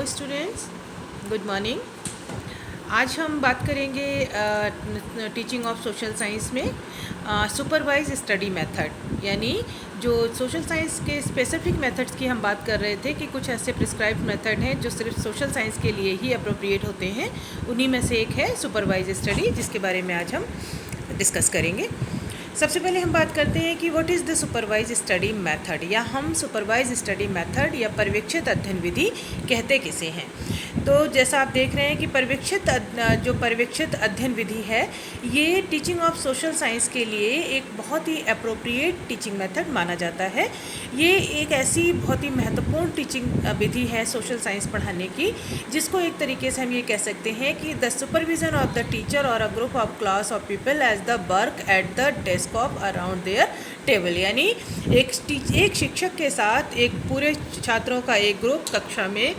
Hello students, good morning. आज हम बात करेंगे टीचिंग ऑफ सोशल साइंस में सुपरवाइज स्टडी मेथड, यानी जो सोशल साइंस के स्पेसिफिक मेथड्स की हम बात कर रहे थे कि कुछ ऐसे प्रिस्क्राइब्ड मेथड हैं जो सिर्फ सोशल साइंस के लिए ही अप्रोप्रिएट होते हैं। उन्हीं में से एक है सुपरवाइज स्टडी, जिसके बारे में आज हम डिस्कस करेंगे। सबसे पहले हम बात करते हैं कि what is the supervise study method, या हम सुपरवाइज स्टडी मेथड या पर्यवेक्षित अध्ययन विधि कहते किसे हैं। तो जैसा आप देख रहे हैं कि पर्यवेक्षित अध्ययन विधि है, ये टीचिंग ऑफ सोशल साइंस के लिए एक बहुत ही अप्रोप्रिएट टीचिंग मेथड माना जाता है। ये एक ऐसी बहुत ही महत्वपूर्ण टीचिंग विधि है सोशल साइंस पढ़ाने की, जिसको एक तरीके से हम ये कह सकते हैं कि the supervision of the teacher or a group of class of people as the work at the desk of around their table, यानी एक शिक्षक के साथ एक पूरे छात्रों का एक ग्रुप कक्षा में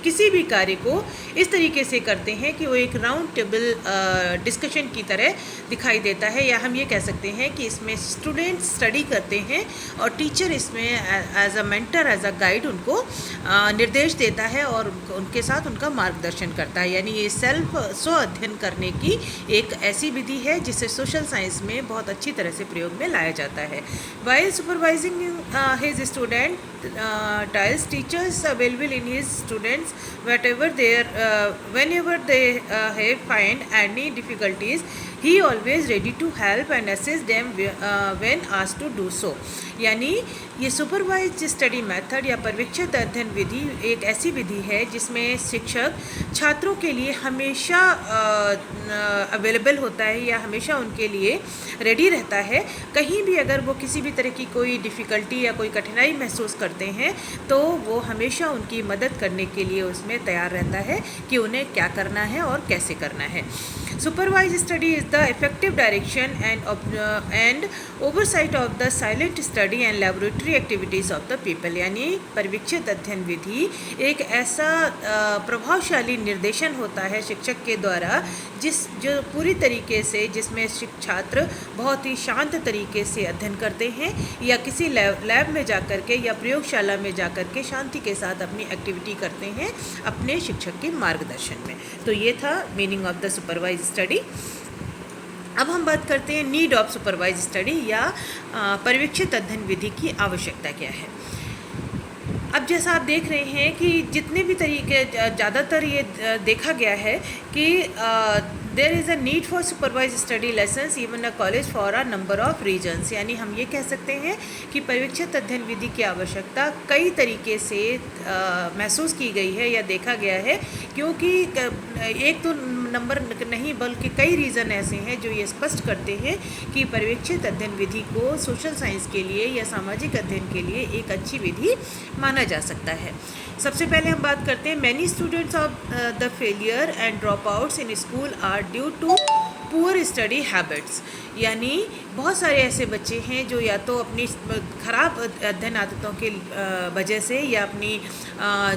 किसी भी कार्य को इस तरीके से करते हैं कि वो एक राउंड टेबल डिस्कशन की तरह दिखाई देता है, या हम ये कह सकते हैं कि इसमें स्टूडेंट स्टडी करते हैं और टीचर इसमें as a mentor, as a guide उनको निर्देश देता है और उनके साथ उनका मार्गदर्शन करता है। यानी ये स्व अध्ययन करने की एक ऐसी विधि है जिसे सोशल साइंस में बहुत अच्छी तरह से प्रयोग में लाया जाता है। While supervising his student tells teachers available in his students whenever they have find any difficulties, he always ready to help and assist them when asked to do so। यानी ये सुपरवाइज स्टडी मेथड या पर्यवेक्षित अध्ययन विधि एक ऐसी विधि है जिसमें शिक्षक छात्रों के लिए हमेशा अवेलेबल होता है या हमेशा उनके लिए रेडी रहता है। कहीं भी अगर वो किसी भी तरह की कोई डिफ़िकल्टी या कोई कठिनाई महसूस करते हैं तो वो हमेशा उनकी मदद करने के लिए उसमें तैयार रहता है कि उन्हें क्या करना है और कैसे करना है। Supervise study is the effective direction and oversight of the silent study and laboratory activities of the people, यानी पर्यवेक्षित अध्ययन विधि एक ऐसा प्रभावशाली निर्देशन होता है शिक्षक के द्वारा जो पूरी तरीके से जिसमें छात्र बहुत ही शांत तरीके से अध्ययन करते हैं या किसी लैब में जाकर के या प्रयोगशाला में जाकर के शांति के साथ अपनी एक्टिविटी करते हैं अपने शिक्षक के मार्गदर्शन में। तो ये था meaning of the supervise study. अब हम बात करते हैं नीड ऑफ सुपरवाइज स्टडी या पर्यवेक्षित अध्ययन विधि की आवश्यकता क्या है। अब जैसा आप देख रहे हैं कि जितने भी तरीके ज़्यादातर ये देखा गया है कि there is a need for supervise study lessons even a college for a number of reasons, यानी हम ये कह सकते हैं कि पर्यवेक्षित अध्ययन विधि की आवश्यकता कई तरीके से महसूस की गई है या देखा गया है, क्योंकि एक तो नंबर नहीं बल्कि कई रीज़न ऐसे हैं जो ये स्पष्ट करते हैं कि पर्यवेक्षित अध्ययन विधि को सोशल साइंस के लिए या सामाजिक अध्ययन के लिए एक अच्छी विधि माना जा सकता है। सबसे पहले हम बात करते हैं many students of the failure and drop outs in school are due to poor study habits, यानी बहुत सारे ऐसे बच्चे हैं जो या तो अपनी ख़राब अध्ययन आदतों के वजह से या अपनी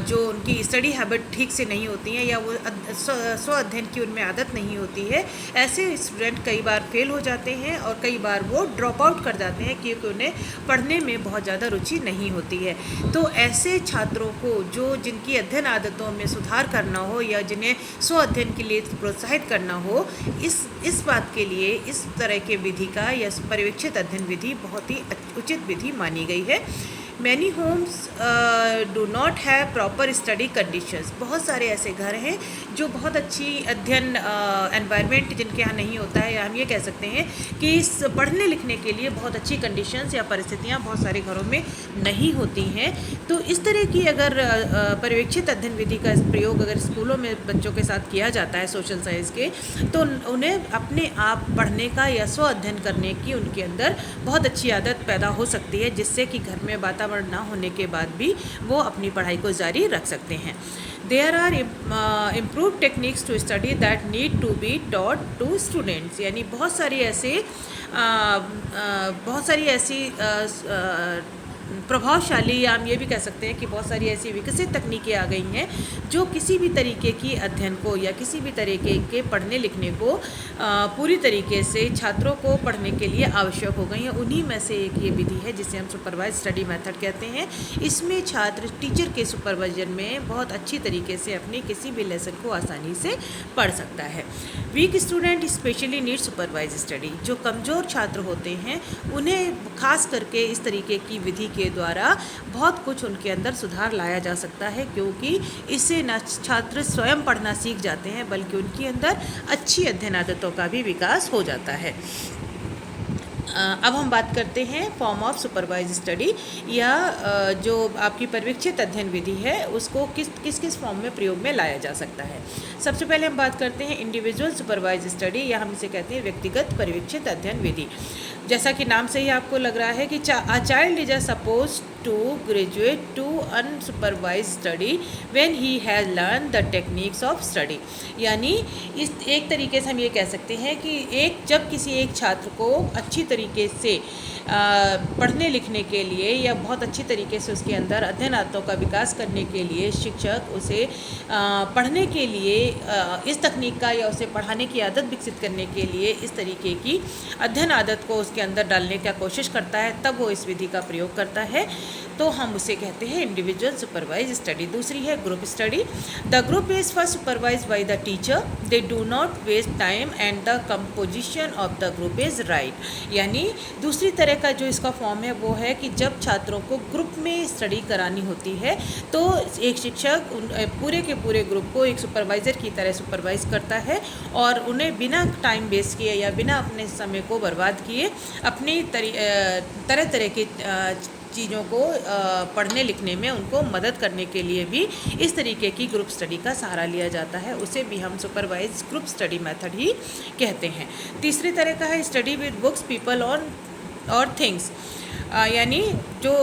जो उनकी स्टडी हैबिट ठीक से नहीं होती हैं या वो स्व अध्ययन की उनमें आदत नहीं होती है, ऐसे स्टूडेंट कई बार फेल हो जाते हैं और कई बार वो ड्रॉप आउट कर जाते हैं क्योंकि उन्हें पढ़ने में बहुत ज़्यादा रुचि नहीं होती है। तो ऐसे छात्रों को जिनकी अध्ययन आदतों में सुधार करना हो या जिन्हें स्व अध्ययन के लिए प्रोत्साहित करना हो, इस बात के लिए इस तरह के विधि का या पर्यवेक्षित अध्ययन विधि बहुत ही उचित विधि मानी गई है। Many homes do not have proper study conditions, बहुत सारे ऐसे घर हैं जो बहुत अच्छी अध्ययन एनवायरनमेंट जिनके यहाँ नहीं होता है, या हम ये कह सकते हैं कि पढ़ने लिखने के लिए बहुत अच्छी कंडीशंस या परिस्थितियाँ बहुत सारे घरों में नहीं होती हैं। तो इस तरह की अगर पर्यवेक्षित अध्ययन विधि का प्रयोग अगर स्कूलों में बच्चों के साथ किया जाता है सोशल साइंस के, तो उन्हें अपने आप पढ़ने का या स्व अध्ययन करने की उनके अंदर बहुत अच्छी आदत पैदा हो सकती है, जिससे कि घर में वातावरण ना होने के बाद भी वो अपनी पढ़ाई को जारी रख सकते हैं। There are improve techniques to study that need to be taught to students, यानी बहुत सारी ऐसी प्रभावशाली, या हम ये भी कह सकते हैं कि बहुत सारी ऐसी विकसित तकनीकें आ गई हैं जो किसी भी तरीके की अध्ययन को या किसी भी तरीके के पढ़ने लिखने को पूरी तरीके से छात्रों को पढ़ने के लिए आवश्यक हो गई हैं। उन्हीं में से एक ये विधि है जिसे हम सुपरवाइज स्टडी मेथड कहते हैं। इसमें छात्र टीचर के सुपरविजन में बहुत अच्छी तरीके से अपने किसी भी लेसन को आसानी से पढ़ सकता है। Weak student specially need supervise study. जो कमज़ोर छात्र होते हैं उन्हें खास करके इस तरीके की विधि के द्वारा बहुत कुछ उनके अंदर सुधार लाया जा सकता है, क्योंकि इससे न छात्र स्वयं पढ़ना सीख जाते हैं बल्कि उनके अंदर अच्छी अध्ययन आदतों का भी विकास हो जाता है। अब हम बात करते हैं फॉर्म ऑफ सुपरवाइज स्टडी, या जो आपकी पर्यवेक्षित अध्ययन विधि है उसको किस फॉर्म में प्रयोग में लाया जा सकता है। सबसे पहले हम बात करते हैं इंडिविजुअल सुपरवाइज स्टडी, या हम इसे कहते हैं व्यक्तिगत पर्यवेक्षित अध्ययन विधि। जैसा कि नाम से ही आपको लग रहा है कि a child is suppose to graduate to unsupervise study when he has learn the techniques of study. यानी इस एक तरीके से हम ये कह सकते हैं कि जब किसी एक छात्र को अच्छी तरीके से पढ़ने लिखने के लिए या बहुत अच्छी तरीके से उसके अंदर अध्ययन आदतों का विकास करने के लिए शिक्षक उसे पढ़ने के लिए इस तकनीक का या उसे पढ़ाने की आदत विकसित करने के लिए इस तरीके की अध्ययन आदत को उसके अंदर डालने का कोशिश करता है, तब वो इस विधि का प्रयोग करता है, तो हम उसे कहते हैं इंडिविजुअल सुपरवाइज स्टडी। दूसरी है group study. The group is first supervise by the teacher, they do not waste time and the composition of the group is right. यानी दूसरी तरह का जो इसका फॉर्म है वो है कि जब छात्रों को ग्रुप में स्टडी करानी होती है तो एक शिक्षक पूरे के पूरे ग्रुप को एक सुपरवाइज़र की तरह सुपरवाइज करता है और उन्हें बिना टाइम वेस्ट किए या बिना अपने समय को बर्बाद किए अपनी तरह तरह की चीज़ों को पढ़ने लिखने में उनको मदद करने के लिए भी इस तरीके की ग्रुप स्टडी का सहारा लिया जाता है। उसे भी हम सुपरवाइज ग्रुप स्टडी मेथड ही कहते हैं। तीसरी तरह का है study with books people on और थिंग्स। यानी जो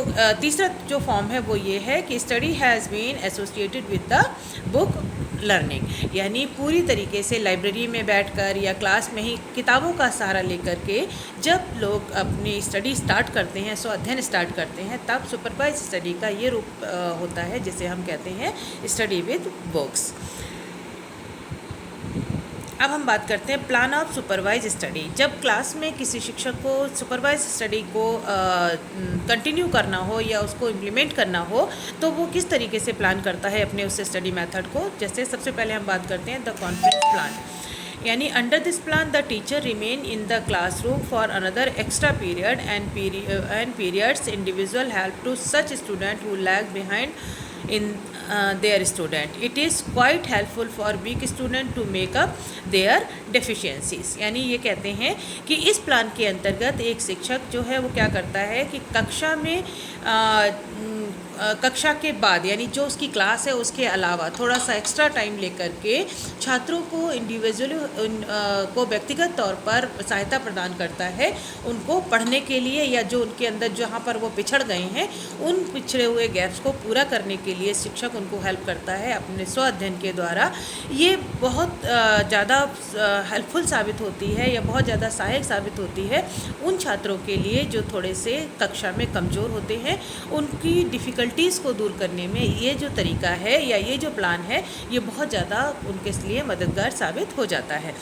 तीसरा जो फॉर्म है वो ये है कि study has been associated with the book learning. यानी पूरी तरीके से लाइब्रेरी में बैठकर या क्लास में ही किताबों का सहारा लेकर के जब लोग अपनी स्टडी स्टार्ट करते हैं, अध्ययन स्टार्ट करते हैं, तब सुपरवाइज स्टडी का ये रूप होता है जिसे हम कहते हैं स्टडी विद बुक्स। अब हम बात करते हैं प्लान ऑफ सुपरवाइज स्टडी। जब क्लास में किसी शिक्षक को सुपरवाइज स्टडी को कंटिन्यू करना हो या उसको इम्प्लीमेंट करना हो तो वो किस तरीके से प्लान करता है अपने उस स्टडी मेथड को। जैसे सबसे पहले हम बात करते हैं द कॉन्फ्रेंस प्लान। यानी under this plan the teacher remain in the classroom for another extra period and periods individual help to such student who lag behind in their student. It is quite helpful for weak student to make up their deficiencies. यानी ये कहते हैं कि इस plan के अंतर्गत एक शिक्षक जो है वो क्या करता है कि कक्षा के बाद यानी जो उसकी क्लास है उसके अलावा थोड़ा सा एक्स्ट्रा टाइम लेकर के छात्रों को इंडिविजुअली को व्यक्तिगत तौर पर सहायता प्रदान करता है उनको पढ़ने के लिए, या जो उनके अंदर जहाँ पर वो पिछड़ गए हैं उन पिछड़े हुए गैप्स को पूरा करने के लिए शिक्षक उनको हेल्प करता है अपने स्व अध्ययन के द्वारा। ये बहुत ज़्यादा हेल्पफुल साबित होती है या बहुत ज़्यादा सहायक साबित होती है उन छात्रों के लिए जो थोड़े से कक्षा में कमज़ोर होते हैं। उनकी डिफ़िकल्टीज़ को दूर करने में ये जो तरीका है या ये जो प्लान है ये बहुत ज़्यादा उनके लिए मददगार साबित हो जाता है।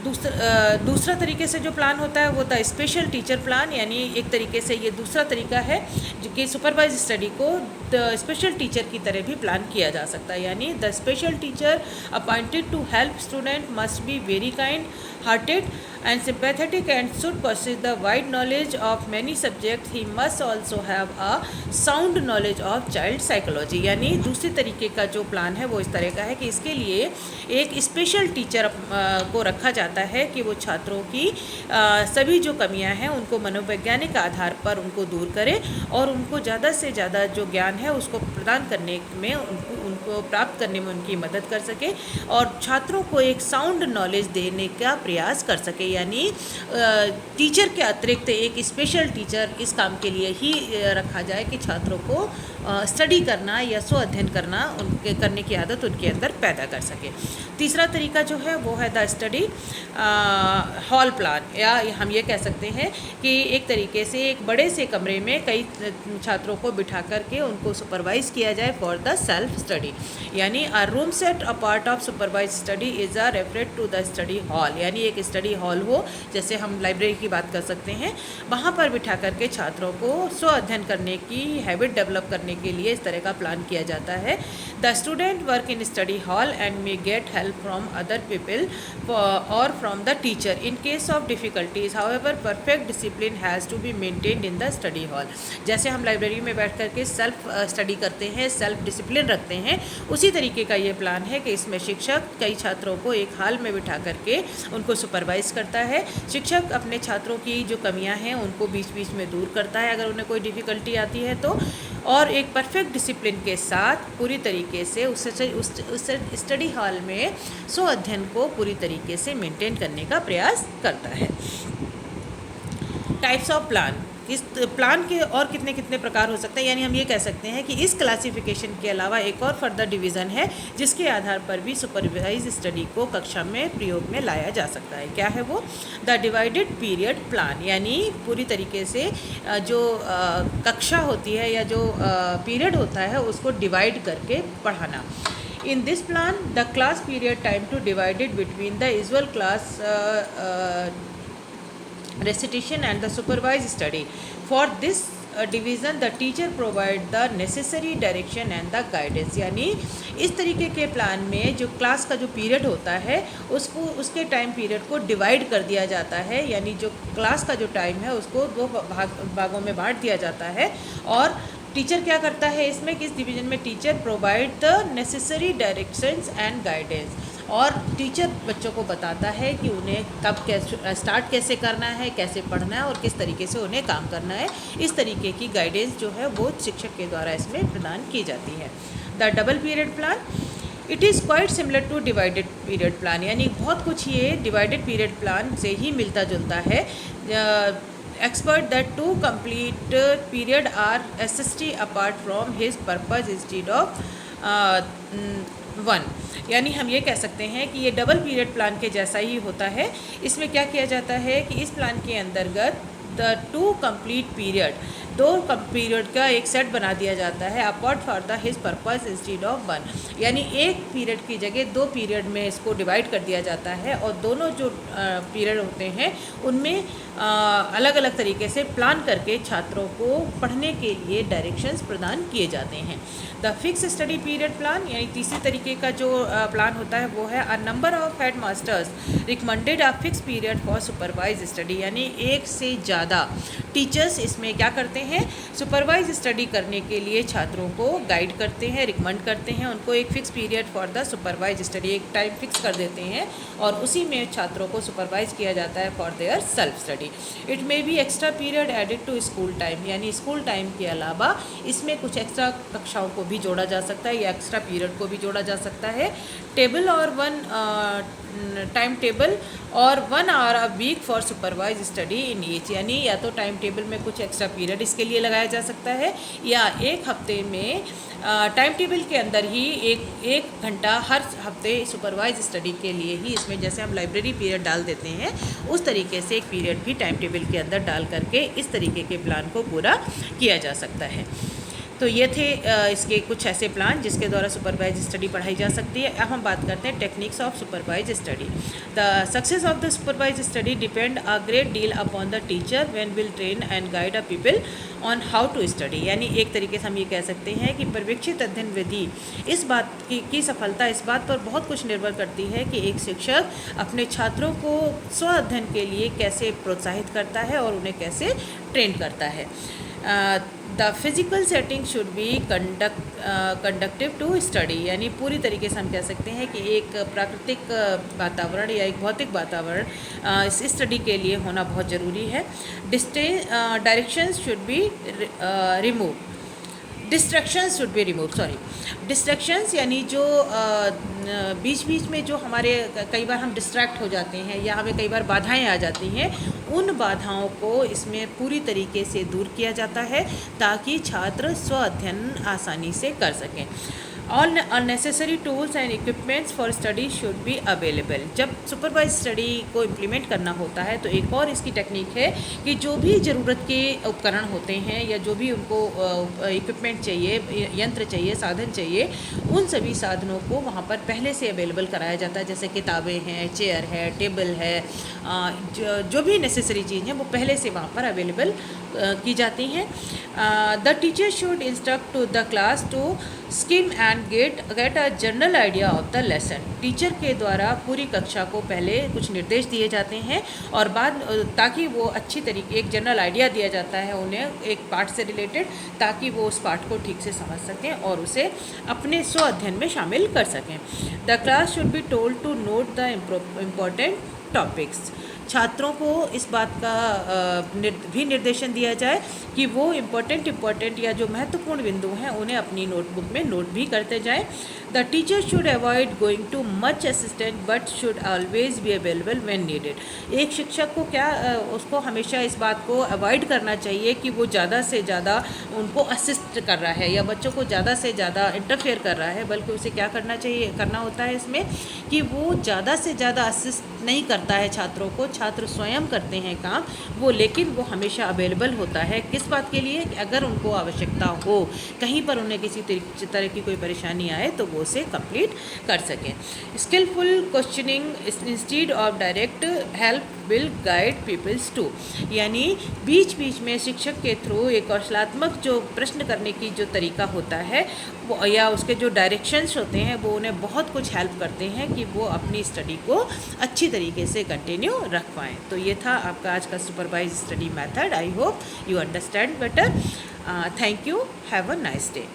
दूसरा तरीके से जो प्लान होता है वो था स्पेशल टीचर प्लान। यानी एक तरीके से ये दूसरा तरीका है जो कि सुपरवाइज स्टडी को द स्पेशल टीचर की तरह भी प्लान किया जा सकता है। यानी the special teacher appointed to help student must be very kind hearted and sympathetic and should possess the wide knowledge of many subjects. He must also have a sound knowledge of child psychology. यानी दूसरी तरीके का जो plan है वो इस तरह का है कि इसके लिए एक स्पेशल टीचर को रखा जाता है कि वो छात्रों की सभी जो कमियां हैं उनको मनोवैज्ञानिक आधार पर उनको दूर करे और उनको ज़्यादा से ज़्यादा जो ज्ञान है उसको प्रदान करने में उनको प्राप्त करने में उनकी मदद कर सके और छात्रों को एक साउंड नॉलेज देने का प्रयास कर सके। यानी टीचर के अतिरिक्त एक स्पेशल टीचर इस काम के लिए ही रखा जाए कि छात्रों को स्टडी करना या स्व अध्ययन करना उनके करने की आदत उनके अंदर पैदा कर सके। तीसरा तरीका जो है वो है द स्टडी हॉल प्लान, या हम ये कह सकते हैं कि एक तरीके से एक बड़े से कमरे में कई छात्रों को बिठा करके उनको सुपरवाइज किया जाए फॉर द सेल्फ स्टडी। यानी a room set a part of supervise study is a referred to the study hall, यानी एक स्टडी हॉल हो, जैसे हम लाइब्रेरी की बात कर सकते हैं, वहाँ पर बिठा करके छात्रों को स्व अध्ययन करने की हैबिट डेवलप करने के लिए इस तरह का प्लान किया जाता है। The student work in study hall and may get help from other people or from the teacher in case of difficulties, however perfect discipline has to be maintained in the study hall. जैसे हम library में बैठ करके self study करते हैं, self discipline रखते हैं, उसी तरीके का ये प्लान है कि इसमें शिक्षक कई छात्रों को एक हाल में बिठा करके उनको सुपरवाइज करता है। शिक्षक अपने छात्रों की जो कमियां हैं उनको बीच बीच में दूर करता है अगर उन्हें कोई डिफ़िकल्टी आती है तो, और एक परफेक्ट डिसिप्लिन के साथ पूरी तरीके से उस स्टडी हॉल में स्व अध्ययन को पूरी तरीके से मेंटेन करने का प्रयास करता है। टाइप्स ऑफ प्लान, इस प्लान के और कितने कितने प्रकार हो सकते हैं, यानी हम ये कह सकते हैं कि इस क्लासिफिकेशन के अलावा एक और फर्दर डिवीज़न है जिसके आधार पर भी सुपरवाइज स्टडी को कक्षा में प्रयोग में लाया जा सकता है। क्या है वो? द डिवाइडेड पीरियड प्लान, यानी पूरी तरीके से जो कक्षा होती है या जो पीरियड होता है उसको डिवाइड करके पढ़ाना। In this plan, the class period time to divided between the usual class recitation and the supervised study. For this division, the teacher provide the necessary direction and the guidance. यानी इस तरीके के plan में जो class का जो period होता है उसको उसके टाइम पीरियड को डिवाइड कर दिया जाता है, यानी जो क्लास का जो टाइम है उसको दो भागों में बांट दिया जाता है। और टीचर क्या करता है इसमें कि इस डिवीजन में teacher provide the necessary directions and guidance, और टीचर बच्चों को बताता है कि उन्हें कब कैसे स्टार्ट कैसे करना है, कैसे पढ़ना है और किस तरीके से उन्हें काम करना है। इस तरीके की गाइडेंस जो है वो शिक्षक के द्वारा इसमें प्रदान की जाती है। The double period plan, it is quite similar two divided period plan, यानी बहुत कुछ ये डिवाइडेड पीरियड प्लान से ही मिलता जुलता है। Expert that two complete period are SST apart from his purpose instead of one, यानी हम ये कह सकते हैं कि ये डबल पीरियड प्लान के जैसा ही होता है। इसमें क्या किया जाता है कि इस प्लान के अंतर्गत द टू कंप्लीट पीरियड, दो पीरियड का एक सेट बना दिया जाता है apart for the his purpose instead of one, यानी एक पीरियड की जगह दो पीरियड में इसको डिवाइड कर दिया जाता है और दोनों जो पीरियड होते हैं उनमें अलग अलग तरीके से प्लान करके छात्रों को पढ़ने के लिए डायरेक्शंस प्रदान किए जाते हैं। The fix study period plan, यानी तीसरी तरीके का जो प्लान होता है वो है अ number of head masters recommended a fix period for supervise study, यानी एक से ज़्यादा टीचर्स इसमें क्या करते हैं, सुपरवाइज स्टडी करने के लिए छात्रों को गाइड करते हैं, रिकमेंड करते हैं, उनको एक fix period for the supervise study, एक टाइम फिक्स कर देते हैं और उसी में छात्रों को सुपरवाइज किया जाता है for their self study. It may be extra period added to school time, यानी स्कूल टाइम के अलावा इसमें कुछ एक्स्ट्रा कक्षाओं को भी जोड़ा जा सकता है या एक्स्ट्रा पीरियड को भी जोड़ा जा सकता है। टेबल और वन टाइम टेबल और 1 hour a week for supervise study in each, यानी या तो टाइम टेबल में कुछ एक्स्ट्रा पीरियड इसके लिए लगाया जा सकता है या एक हफ्ते में टाइम टेबल के अंदर ही एक घंटा हर हफ्ते सुपरवाइज स्टडी के लिए ही, इसमें जैसे हम लाइब्रेरी पीरियड डाल देते हैं उस तरीके से एक पीरियड भी टाइम टेबल के अंदर डाल करके इस तरीके के प्लान को पूरा किया जा सकता है। तो ये थे इसके कुछ ऐसे प्लान जिसके द्वारा सुपरवाइज स्टडी पढ़ाई जा सकती है। अब हम बात करते हैं techniques of supervise study. The success of the supervise study depend a great deal upon the teacher when will train and guide a people on how to study, यानी एक तरीके से हम ये कह सकते हैं कि पर्यवेक्षित अध्ययन विधि इस बात की सफलता इस बात पर बहुत कुछ निर्भर करती है कि एक शिक्षक अपने छात्रों को स्व अध्ययन के लिए कैसे प्रोत्साहित करता है और उन्हें कैसे ट्रेन करता है। The physical setting should be conductive to study, यानी पूरी तरीके से हम कह सकते हैं कि एक प्राकृतिक वातावरण या एक भौतिक वातावरण इस स्टडी के लिए होना बहुत ज़रूरी है। Directions should be remove, distractions should be remove, sorry, distractions यानी जो बीच बीच में जो हमारे कई बार हम डिस्ट्रैक्ट हो जाते हैं या हमें कई बार बाधाएं आ जाती हैं, उन बाधाओं को इसमें पूरी तरीके से दूर किया जाता है ताकि छात्र स्व अध्ययन आसानी से कर सकें। All unnecessary tools and equipments for study should be available. जब सुपरवाइज स्टडी को इम्प्लीमेंट करना होता है तो एक और इसकी टेक्निक है कि जो भी ज़रूरत के उपकरण होते हैं या जो भी उनको इक्विपमेंट चाहिए, यंत्र चाहिए, साधन चाहिए, उन सभी साधनों को वहाँ पर पहले से अवेलेबल कराया जाता है। जैसे किताबें हैं, चेयर है, टेबल है, जो भी नेसेसरी चीज़ हैं वो पहले से वहाँ पर अवेलेबल की जाती हैं। The teacher should instruct to the class to skim and get a general idea of the lesson. Teacher के द्वारा पूरी कक्षा को पहले कुछ निर्देश दिए जाते हैं और बाद ताकि वो अच्छी तरीके, एक जनरल आइडिया दिया जाता है उन्हें एक पाठ से रिलेटेड, ताकि वो उस पाठ को ठीक से समझ सकें और उसे अपने स्व अध्ययन में शामिल कर सकें। The class should be told to note the important topics. छात्रों को इस बात का भी निर्देशन दिया जाए कि वो इम्पोर्टेंट या जो महत्वपूर्ण बिंदु हैं उन्हें अपनी नोटबुक में नोट भी करते जाएं। The teacher should avoid going too much assistant but should always be available when needed. एक शिक्षक को उसको हमेशा इस बात को अवॉइड करना चाहिए कि वो ज़्यादा से ज़्यादा उनको असिस्ट कर रहा है या बच्चों को ज़्यादा से ज़्यादा इंटरफेयर कर रहा है, बल्कि उसे क्या करना होता है इसमें कि वो ज़्यादा से ज़्यादा असिस्ट नहीं करता है छात्रों को, छात्र स्वयं करते हैं काम वो, लेकिन वो हमेशा अवेलेबल होता है किस बात के लिए कि अगर उनको आवश्यकता हो, कहीं पर उन्हें किसी तरह की कोई परेशानी आए तो वो उसे कंप्लीट कर सकें। Skillful questioning instead of direct help will guide peoples to, यानी बीच बीच में शिक्षक के थ्रू एक कौशलात्मक जो प्रश्न करने की जो तरीका होता है वो या उसके जो डायरेक्शंस होते हैं वो उन्हें बहुत कुछ हेल्प करते हैं कि वो अपनी स्टडी को अच्छी तरीके से कंटिन्यू रख पाएँ। तो ये था आपका आज का supervise study method. I hope you understand better. Thank you, have a nice day.